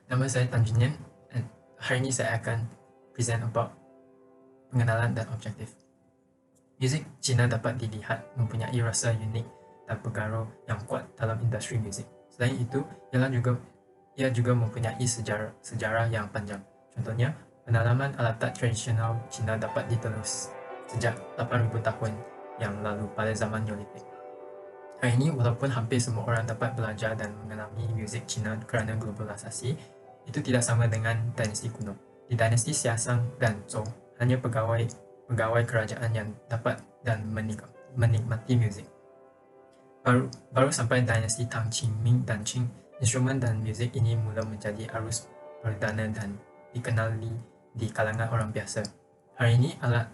Nama saya Tan Junyan dan hari ini saya akan present about pengenalan dan objektif. Muzik Cina dapat dilihat mempunyai rasa unik dan pengaruh yang kuat dalam industri muzik. Selain itu, ia juga mempunyai sejarah yang panjang. Contohnya, pengalaman alat tradisional Cina dapat ditelus sejak 8,000 tahun yang lalu pada zaman Neolitik. Hari ini, walaupun hampir semua orang dapat belajar dan mengenali muzik Cina kerana globalisasi, itu tidak sama dengan dinasti kuno. Di dinasti Xiaoshan dan Zhou, hanya pegawai kerajaan yang dapat dan menikmati muzik. Baru sampai dinasti Tang, Qing, Ming dan Qing, instrumen dan muzik ini mula menjadi arus perdana dan dikenali di kalangan orang biasa. Hari ini, alat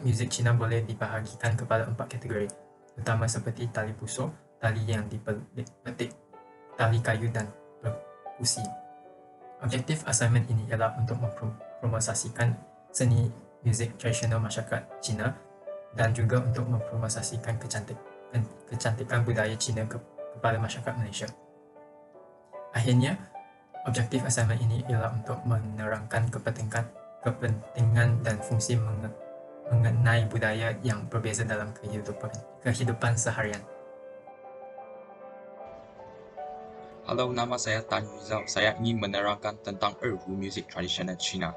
muzik Cina boleh dibahagikan kepada 4 kategori, utama seperti tali busur, tali yang dipetik, tali kayu dan perkusi. Objektif assignment ini ialah untuk mempromosikan seni muzik tradisional masyarakat Cina dan juga untuk mempromosikan kecantikan budaya Cina kepada masyarakat Malaysia. Akhirnya, objektif assignment ini ialah untuk menerangkan kepentingan dan fungsi mengenai budaya yang berbeza dalam kehidupan seharian. Halo, nama saya Tan Rizal. Saya ingin menerangkan tentang erhu muzik tradisional Cina.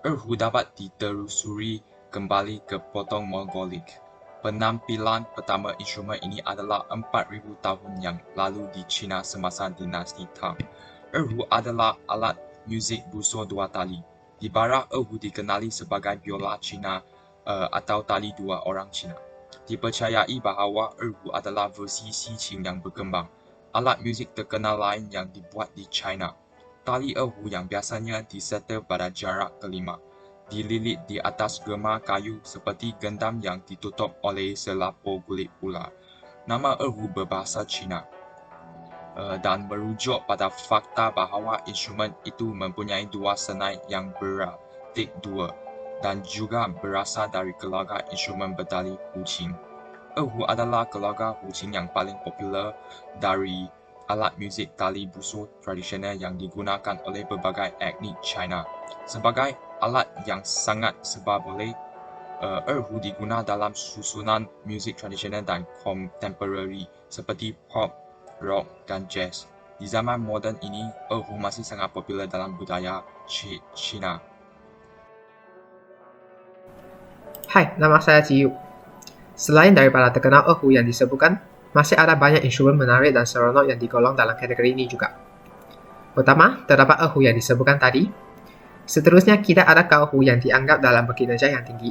Erhu dapat ditelusuri kembali ke potong Mongolik. Penampilan pertama instrumen ini adalah 4,000 tahun yang lalu di China semasa dinasti Tang. Erhu adalah alat muzik busur dua tali. Di barat, erhu dikenali sebagai biola Cina atau tali dua orang Cina. Dipercayai bahawa erhu adalah versi Xi-Qing yang berkembang. Alat muzik terkenal lain yang dibuat di China. Tali erhu yang biasanya disetel pada jarak kelima, dililit di atas gema kayu seperti gendam yang ditutup oleh selaput kulit ular. Nama erhu berbahasa Cina dan merujuk pada fakta bahawa instrumen itu mempunyai dua senai yang berarti dua dan juga berasal dari keluarga instrumen bertali huqin. Erhu adalah keluarga huqin yang paling popular dari alat muzik tali busur tradisional yang digunakan oleh berbagai etnik China. Sebagai alat yang sangat serba boleh, erhu digunakan dalam susunan muzik tradisional dan contemporary seperti pop, rock dan jazz. Di zaman moden ini, erhu masih sangat popular dalam budaya Cina. Hai, nama saya Ciyu. Selain daripada terkenal erhu yang disebutkan, masih ada banyak instrumen menarik dan seronok yang digolong dalam kategori ini juga. Pertama, terdapat erhu yang disebutkan tadi. Seterusnya, kita ada kaohu yang dianggap dalam berkinerja yang tinggi.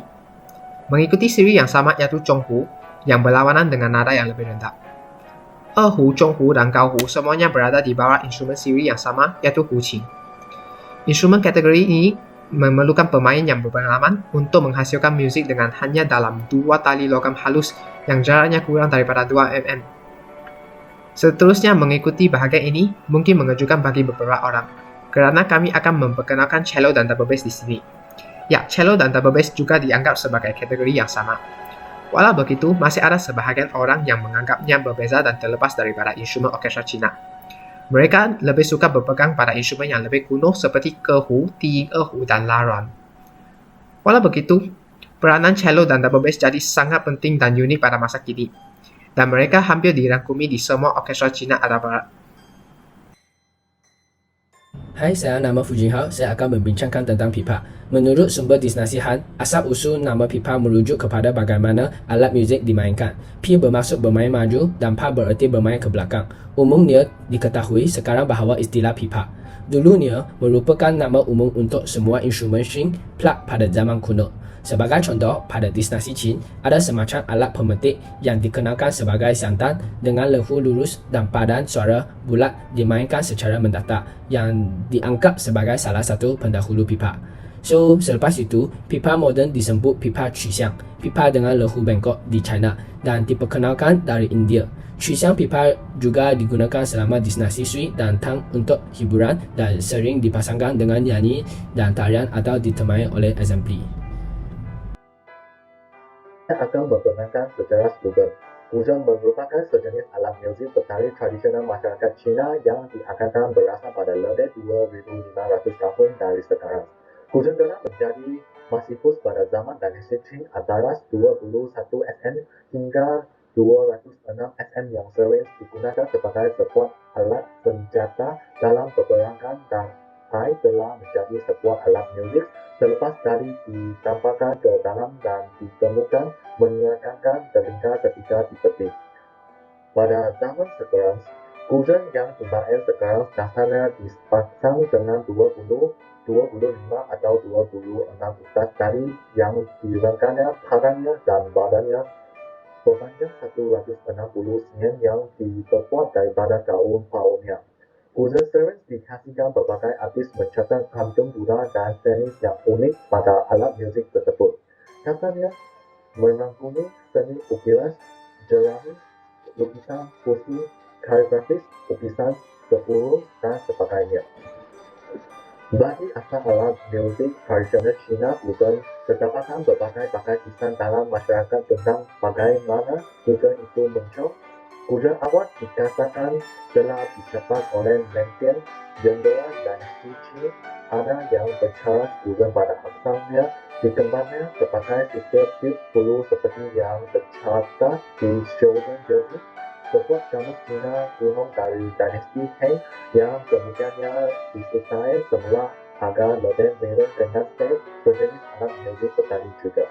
Mengikuti siri yang sama yaitu zhonghu, yang berlawanan dengan nada yang lebih rendah. Erhu, zhonghu, dan kaohu semuanya berada di bawah instrumen siri yang sama yaitu huqin. Instrumen kategori ini memerlukan pemain yang berpengalaman untuk menghasilkan muzik dengan hanya dalam dua tali logam halus yang jaraknya kurang daripada 2 mm. Seterusnya, mengikuti bahagian ini mungkin mengejutkan bagi beberapa orang, kerana kami akan memperkenalkan cello dan double bass di sini. Ya, cello dan double bass juga dianggap sebagai kategori yang sama. Walau begitu, masih ada sebahagian orang yang menganggapnya berbeza dan terlepas daripada instrumen orkestra Cina. Mereka lebih suka berpegang pada instrumen yang lebih kuno seperti kehu, tiing erhu, dan laran. Walau begitu, peranan cello dan double bass jadi sangat penting dan unik pada masa kini, dan mereka hampir dirangkumi di semua orkestra Cina ada barat. Hai, saya nama Fu Jinghao. Saya akan membincangkan tentang pipa. Menurut sumber dinasti Han, asal-usul nama pipa merujuk kepada bagaimana alat muzik dimainkan. Pi bermaksud bermain maju dan pa bererti bermain ke belakang. Umumnya diketahui sekarang bahawa istilah pipa dulunya merupakan nama umum untuk semua instrumen string plak pada zaman kuno. Sebagai contoh, pada dinasti Qin, ada semacam alat pemetik yang dikenalkan sebagai siantan dengan lehu lurus dan padan suara bulat dimainkan secara mendatar yang dianggap sebagai salah satu pendahulu pipa. So, selepas itu, pipa moden disebut pipa Qu-xiang, pipa dengan lehu bengkok di China dan diperkenalkan dari India. Qu-xiang pipa juga digunakan selama dinasti Sui dan Tang untuk hiburan dan sering dipasangkan dengan nyanyi dan tarian atau ditemani oleh assembly. Saya akan memperkenalkan secara struktur Guzheng merupakan sejenis alat muzik bertali tradisional masyarakat Cina yang diangkatkan berasal pada lebih 2,500 tahun dari sekarang. Guzheng telah menjadi masikus pada zaman dinasti Qing antara 21 SN hingga 206 SN yang sering digunakan sebagai sebuah alat senjata dalam peperangan dan telah menjadi sebuah alat muzik selepas dari ditambahkan ke dalam dan ditemukan menyenangkan telinga ketika dipetik. Pada zaman sekarang, Guzheng yang dimain sekarang dasarnya dipasang dengan 20, 25 atau 26 utas tali yang dirangkanya parangnya dan badannya sepanjang 160 cm yang diperkuat daripada daun paunnya. Guzheng sering dihasilkan berbagai artis mencatat kandung budaya dan seni yang unik pada alat muzik tersebut. Katanya merangkumi seni ukiran, jerami, lukisan puisi, kaligrafis, lukisan sepuluh, dan sebagainya. Bagi asal alat muzik tradisional Cina, Guzheng terdapatkan berbagai kisah dalam masyarakat tentang bagaimana Guzheng itu muncul. Guzheng awal dikatakan telah dicatat oleh Lentian, jendela dinasti Qing. Ada yang bercara Guzheng pada asalnya dikembangkan sebagai sistem bulu seperti yang tercatat di Shogun Jurgen, sebuah kamus Cina kuno dari dinasti Tang yang kemudiannya disusun semula agar lebih mirip dengan sejenis alat muzik bertali juga.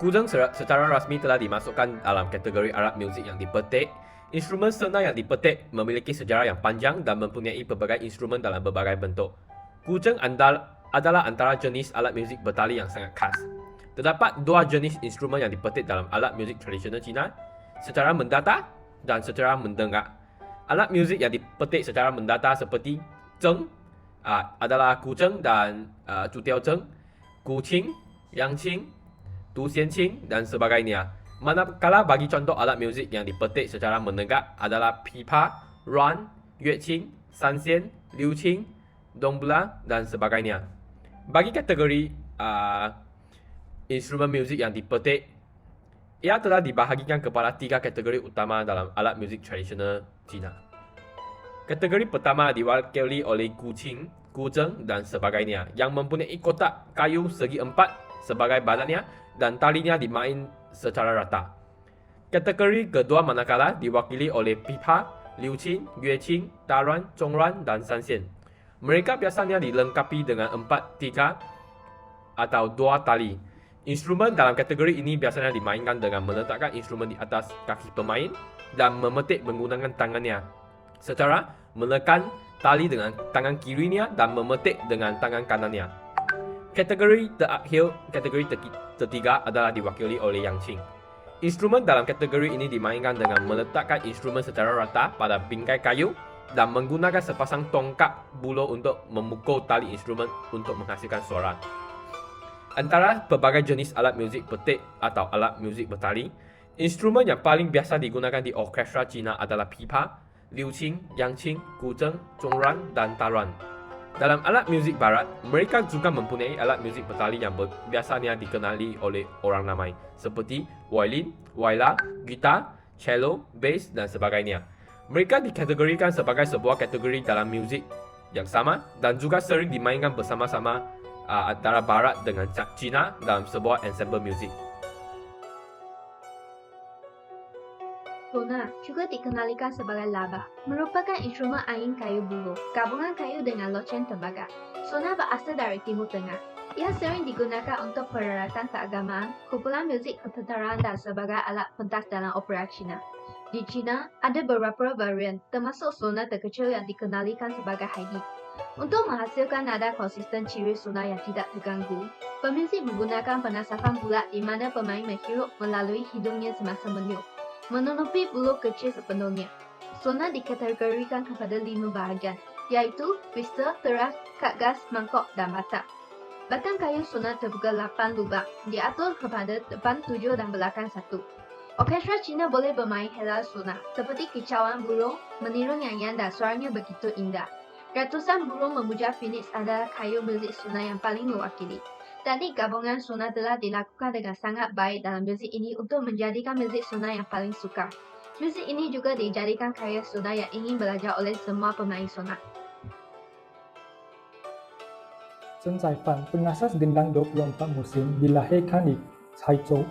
Guzheng secara rasmi telah dimasukkan dalam kategori alat muzik yang dipetik. Instrumen senar yang dipetik memiliki sejarah yang panjang dan mempunyai pelbagai instrumen dalam berbagai bentuk. Guzheng adalah antara jenis alat muzik bertali yang sangat khas. Terdapat dua jenis instrumen yang dipetik dalam alat muzik tradisional Cina, secara mendata dan secara mendengar. Alat muzik yang dipetik secara mendata seperti zheng adalah guzheng dan zutiaozheng, guqing, yangqing, duxianqing dan sebagainya. Manakala bagi contoh alat muzik yang dipetik secara mendengar adalah pipa, ruan, yueqing, sanxian, liuqing, dongbla dan sebagainya. Bagi kategori instrumen muzik yang dipetik, ia telah dibahagikan kepada tiga kategori utama dalam alat muzik tradisional Cina. Kategori pertama diwakili oleh guqing, guzheng dan sebagainya yang mempunyai kotak kayu segi empat sebagai badannya dan talinya dimain secara rata. Kategori kedua manakala diwakili oleh pipa, liuqing, yueqing, daruan, zhongruan dan sanxian. Mereka biasanya dilengkapi dengan 4, 3 atau 2 tali. Instrumen dalam kategori ini biasanya dimainkan dengan meletakkan instrumen di atas kaki pemain dan memetik menggunakan tangannya, secara menekan tali dengan tangan kirinya dan memetik dengan tangan kanannya. Kategori terakhir, kategori ketiga adalah diwakili oleh yangqing. Instrumen dalam kategori ini dimainkan dengan meletakkan instrumen secara rata pada bingkai kayu dan menggunakan sepasang tongkat buluh untuk memukul tali instrumen untuk menghasilkan suara. Antara pelbagai jenis alat muzik petik atau alat muzik bertali, instrumen yang paling biasa digunakan di orkestra Cina adalah pipa, liuqing, yangqing, guzheng, zhongruan dan daruan. Dalam alat muzik barat, mereka juga mempunyai alat muzik bertali yang biasanya dikenali oleh orang ramai, seperti violin, viola, gitar, cello, bass dan sebagainya. Mereka dikategorikan sebagai sebuah kategori dalam muzik yang sama dan juga sering dimainkan bersama-sama antara barat dengan Cina dalam sebuah ensemble muzik. Sona juga dikenalikan sebagai laba, merupakan instrumen angin kayu bulu, gabungan kayu dengan loceng tembaga. Sona berasal dari Timur Tengah. Ia sering digunakan untuk peralatan keagamaan, kumpulan muzik ketenteraan dan sebagai alat pentas dalam opera Cina. Di Cina, ada beberapa varian, termasuk sona terkecil yang dikenalikan sebagai haidi. Untuk menghasilkan nada konsisten ciri sona yang tidak terganggu, pemuzik menggunakan penasapan bulat di mana pemain menghirup melalui hidungnya semasa meniup, menutupi bulu kecil sepenuhnya. Sona dikategorikan kepada 5 bahagian, yaitu pistol, teras, kad gas, mangkok, dan batang. Batang kayu sona terbuka 8 lubang, diatur kepada depan 7 dan belakang 1. Orkestra Cina boleh bermain helai sona, seperti kicauan burung, meniru nyanyian dan suaranya begitu indah. Ratusan burung memuja Phoenix adalah kayu muzik sona yang paling mewakili. Teknik gabungan sona telah dilakukan dengan sangat baik dalam muzik ini untuk menjadikan muzik sona yang paling sukar. Muzik ini juga dijadikan karya sona yang ingin belajar oleh semua pemain sona. Chen Zaifan, pengasas gendang 24 musim, dilahirkan di Haikou,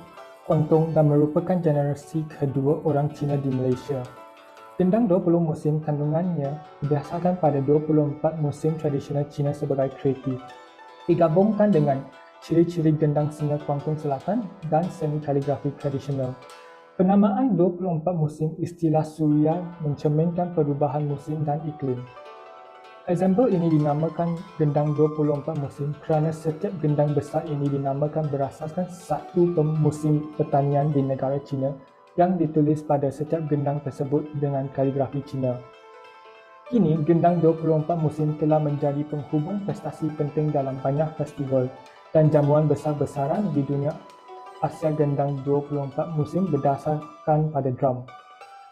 Guangdong dan merupakan generasi kedua orang Cina di Malaysia. Gendang 20 musim kandungannya berdasarkan pada 24 musim tradisional Cina sebagai kreatif. Digabungkan dengan ciri-ciri gendang singa Guangdong Selatan dan seni kaligrafi tradisional. Penamaan 24 musim istilah suria mencerminkan perubahan musim dan iklim. Ensemble ini dinamakan gendang 24 musim kerana setiap gendang besar ini dinamakan berasaskan satu musim pertanian di negara Cina yang ditulis pada setiap gendang tersebut dengan kaligrafi Cina. Kini, gendang 24 musim telah menjadi penghubung prestasi penting dalam banyak festival dan jamuan besar-besaran di dunia. Asia gendang 24 musim berdasarkan pada drum.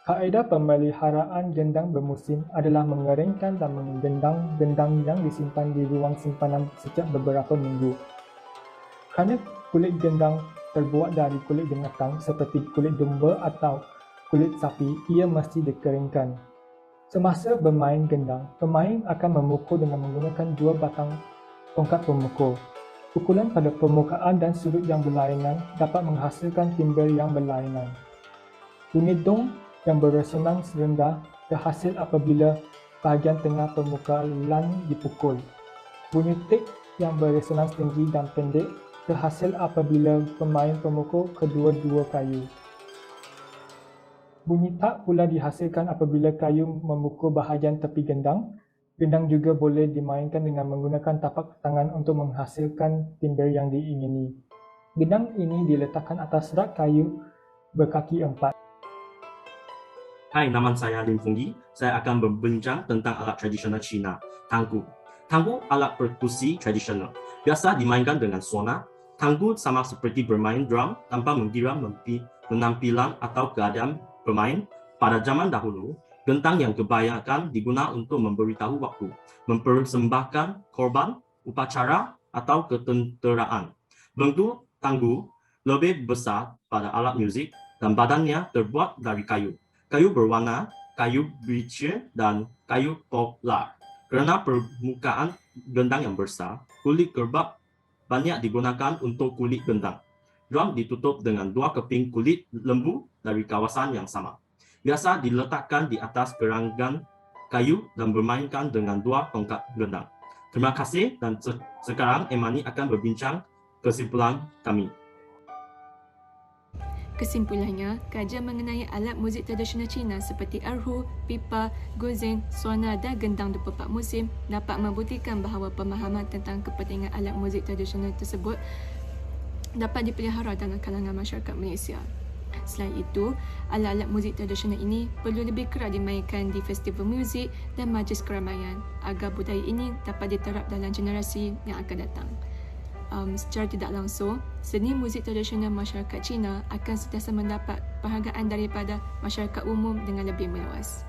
Kaedah pemeliharaan gendang bermusim adalah mengeringkan dan menggendang gendang yang disimpan di ruang simpanan setiap beberapa minggu. Kerana kulit gendang terbuat dari kulit binatang seperti kulit domba atau kulit sapi, ia mesti dikeringkan. Semasa bermain gendang, pemain akan memukul dengan menggunakan dua batang tongkat pemukul. Pukulan pada permukaan dan sudut yang berlainan dapat menghasilkan timbal yang berlainan. Bunyi dong yang beresonans rendah terhasil apabila bahagian tengah permukaan dipukul. Bunyi tik yang beresonans tinggi dan pendek terhasil apabila pemain pemukul kedua-dua kayu. Bunyi tak pula dihasilkan apabila kayu memukul bahagian tepi gendang. Gendang juga boleh dimainkan dengan menggunakan tapak tangan untuk menghasilkan timbal yang diingini. Gendang ini diletakkan atas rak kayu berkaki 4. Hai, nama saya Lin Fengyi. Saya akan berbincang tentang alat tradisional Cina, tanggu. Tanggu alat perkusi tradisional. Biasa dimainkan dengan sona. Tanggu sama seperti bermain drum tanpa mengira penampilan atau keadaan pemain. Pada zaman dahulu, gentang yang kebanyakan digunakan untuk memberitahu waktu, mempersembahkan korban, upacara, atau ketenteraan. Bentuk tanggu lebih besar pada alat muzik dan badannya terbuat dari kayu. Kayu berwarna, kayu beliche, dan kayu poplar. Kerana permukaan gendang yang besar, kulit kerbau banyak digunakan untuk kulit gendang. Drum ditutup dengan dua keping kulit lembu dari kawasan yang sama. Biasa diletakkan di atas keranggan kayu dan bermainkan dengan dua tongkat gendang. Terima kasih dan sekarang Emani akan berbincang kesimpulan kami. Kesimpulannya, kajian mengenai alat muzik tradisional Cina seperti erhu, pipa, guzheng, sona dan gendang 24 musim dapat membuktikan bahawa pemahaman tentang kepentingan alat muzik tradisional tersebut dapat dipelihara dalam kalangan masyarakat Malaysia. Selain itu, alat-alat muzik tradisional ini perlu lebih kerap dimainkan di festival muzik dan majlis keramaian agar budaya ini dapat diterap dalam generasi yang akan datang. Secara tidak langsung, seni muzik tradisional masyarakat Cina akan sentiasa mendapat penghargaan daripada masyarakat umum dengan lebih meluas.